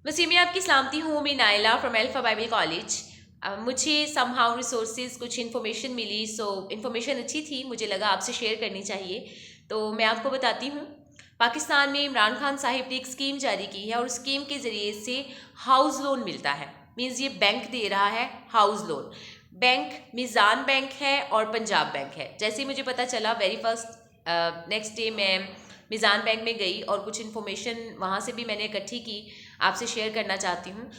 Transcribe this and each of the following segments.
वसीम में आपकी सलामती हूँ। मैं Naila from alpha Bible college. मुझे समहाउ रिसोर्सेज कुछ इन्फॉर्मेशन मिली, सो इन्फॉर्मेशन अच्छी थी, मुझे लगा आपसे शेयर करनी चाहिए। तो मैं आपको बताती हूँ। पाकिस्तान में इमरान खान साहिब ने एक स्कीम जारी की है और स्कीम के ज़रिए से हाउस लोन मिलता है। मीन्स ये बैंक दे रहा है हाउस लोन। बैंक मीज़ान बैंक है और पंजाब बैंक है। जैसे मुझे पता चला वेरी फर्स्ट नेक्स्ट डे मैं मीज़ान बैंक में गई और कुछ इन्फॉर्मेशन वहाँ से भी मैंने इकट्ठी की, आपसे शेयर करना चाहती हूँ।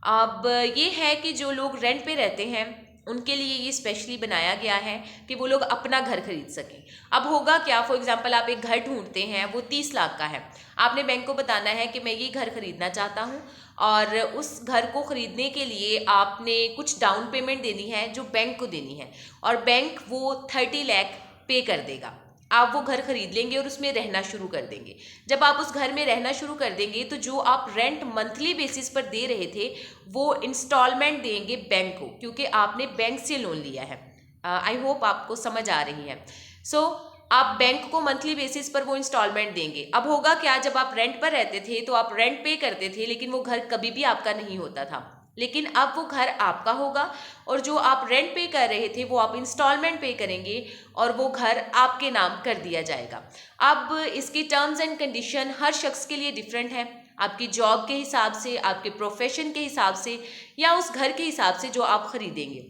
अब ये है कि जो लोग रेंट पे रहते हैं उनके लिए ये स्पेशली बनाया गया है कि वो लोग अपना घर खरीद सकें। अब होगा क्या, फॉर एग्जांपल आप एक घर ढूंढते हैं, वो 30 लाख का है। आपने बैंक को बताना है कि मैं ये घर खरीदना चाहता हूँ और उस घर को खरीदने के लिए आपने कुछ डाउन पेमेंट देनी है जो बैंक को देनी है, और बैंक वो 30 लाख पे कर देगा। आप वो घर खरीद लेंगे और उसमें रहना शुरू कर देंगे। जब आप उस घर में रहना शुरू कर देंगे तो जो आप रेंट मंथली बेसिस पर दे रहे थे वो इंस्टॉलमेंट देंगे बैंक को, क्योंकि आपने बैंक से लोन लिया है। आई होप आपको समझ आ रही है। सो आप बैंक को मंथली बेसिस पर वो इंस्टॉलमेंट देंगे। अब होगा क्या, जब आप रेंट पर रहते थे तो आप रेंट पे करते थे, लेकिन वो घर कभी भी आपका नहीं होता था। लेकिन अब वो घर आपका होगा और जो आप रेंट पे कर रहे थे वो आप इंस्टॉलमेंट पे करेंगे और वो घर आपके नाम कर दिया जाएगा। अब इसकी टर्म्स एंड कंडीशन हर शख्स के लिए डिफरेंट है, आपकी जॉब के हिसाब से, आपके प्रोफेशन के हिसाब से, या उस घर के हिसाब से जो आप खरीदेंगे।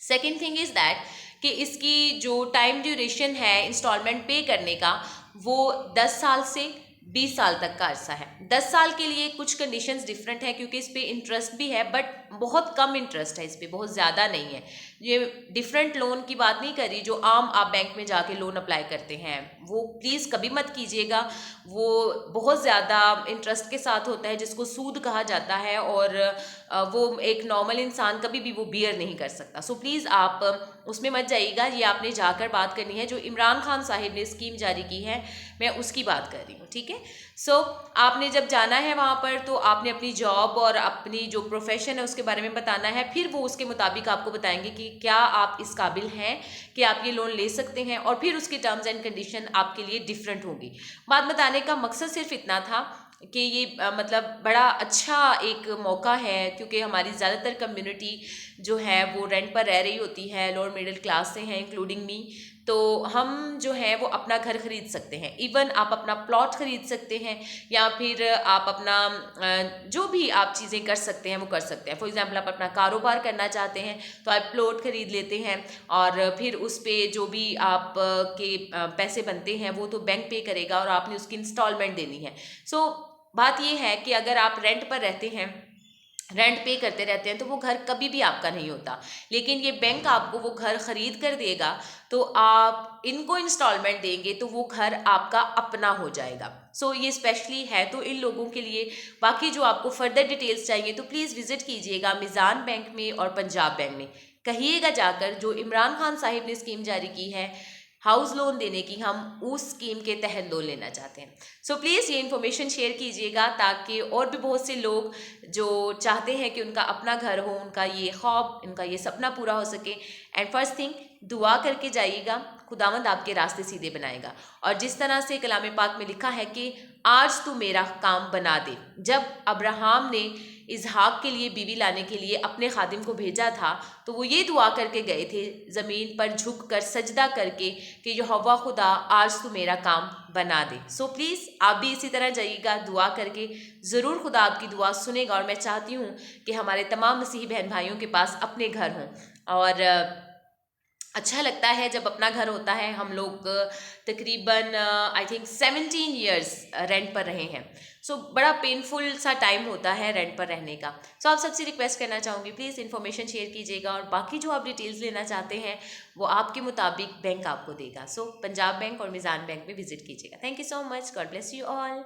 सेकेंड थिंग इज़ दैट कि इसकी जो टाइम ड्यूरेशन है इंस्टॉलमेंट पे करने का, वो 10 साल से 20 साल तक का अरसा है। 10 साल के लिए कुछ कंडीशंस डिफरेंट है, क्योंकि इस पर इंटरेस्ट भी है, बट बहुत कम इंटरेस्ट है इस पर, बहुत ज़्यादा नहीं है। ये डिफरेंट लोन की बात नहीं करी जो आम आप बैंक में जाके लोन अप्लाई करते हैं, वो प्लीज़ कभी मत कीजिएगा। वो बहुत ज़्यादा इंटरेस्ट के साथ होता है जिसको सूद कहा जाता है, और वो एक नॉर्मल इंसान कभी भी वो बियर नहीं कर सकता। सो प्लीज़ आप उसमें मत जाइएगा। ये आपने जाकर बात करनी है, जो इमरान खान साहिब ने स्कीम जारी की है मैं उसकी बात कर रही हूँ, ठीक है। सो आपने जब जाना है वहाँ पर तो आपने अपनी जॉब और अपनी जो प्रोफेशन है उसके बारे में बताना है, फिर वो उसके मुताबिक आपको बताएंगे कि क्या आप इस काबिल हैं कि आप ये लोन ले सकते हैं, और फिर उसकी टर्म्स एंड कंडीशन आपके लिए डिफरेंट होगी। बात बताने का मकसद सिर्फ इतना था कि ये मतलब बड़ा अच्छा एक मौका है, क्योंकि हमारी ज़्यादातर कम्युनिटी जो है वो रेंट पर रह रही होती है, लोअर मिडिल क्लास से हैं इंक्लूडिंग मी। तो हम जो है वो अपना घर खरीद सकते हैं, इवन आप अपना प्लॉट खरीद सकते हैं, या फिर आप अपना जो भी आप चीज़ें कर सकते हैं वो कर सकते हैं। फॉर एग्जांपल आप अपना कारोबार करना चाहते हैं तो आप प्लॉट खरीद लेते हैं, और फिर उस पर जो भी आप के पैसे बनते हैं वो तो बैंक पे करेगा और आपने उसकी इंस्टॉलमेंट देनी है। सो बात ये है कि अगर आप रेंट पर रहते हैं, रेंट पे करते रहते हैं, तो वो घर कभी भी आपका नहीं होता। लेकिन ये बैंक आपको वो घर खरीद कर देगा, तो आप इनको इंस्टॉलमेंट देंगे तो वो घर आपका अपना हो जाएगा। सो ये स्पेशली है तो इन लोगों के लिए। बाकी जो आपको फर्दर डिटेल्स चाहिए तो प्लीज़ विजिट कीजिएगा मीज़ान बैंक में और पंजाब बैंक में। कहिएगा जाकर जो इमरान खान साहिब ने स्कीम जारी की है हाउस लोन देने की, हम उस स्कीम के तहत लोन लेना चाहते हैं। सो प्लीज़ ये इन्फॉर्मेशन शेयर कीजिएगा ताकि और भी बहुत से लोग जो चाहते हैं कि उनका अपना घर हो, उनका ये ख्वाब, उनका ये सपना पूरा हो सके। एंड फर्स्ट थिंग, दुआ करके जाइएगा, खुदावंद आपके रास्ते सीधे बनाएगा। और जिस तरह से कलाम पाक में लिखा है कि आज तू मेरा काम बना दे, जब अब्राहम ने इसहाक के लिए बीवी लाने के लिए अपने खादिम को भेजा था तो वो ये दुआ करके गए थे ज़मीन पर झुक कर सजदा करके कि यहोवा खुदा आज तू मेरा काम बना दे। सो प्लीज़ आप भी इसी तरह जाइएगा दुआ करके, ज़रूर खुदा आपकी दुआ सुनेगा। और मैं चाहती हूँ कि हमारे तमाम मसीही बहन भाइयों के पास अपने घर हों, और अच्छा लगता है जब अपना घर होता है। हम लोग तकरीबन आई थिंक 17 ईयर्स रेंट पर रहे हैं। सो बड़ा पेनफुल सा टाइम होता है रेंट पर रहने का। सो आप सबसे रिक्वेस्ट करना चाहूँगी प्लीज़ इन्फॉर्मेशन शेयर कीजिएगा, और बाकी जो आप डिटेल्स लेना चाहते हैं वो आपके मुताबिक बैंक आपको देगा। सो पंजाब बैंक और मीज़ान बैंक में विजिट कीजिएगा। Thank you so much, God bless you all.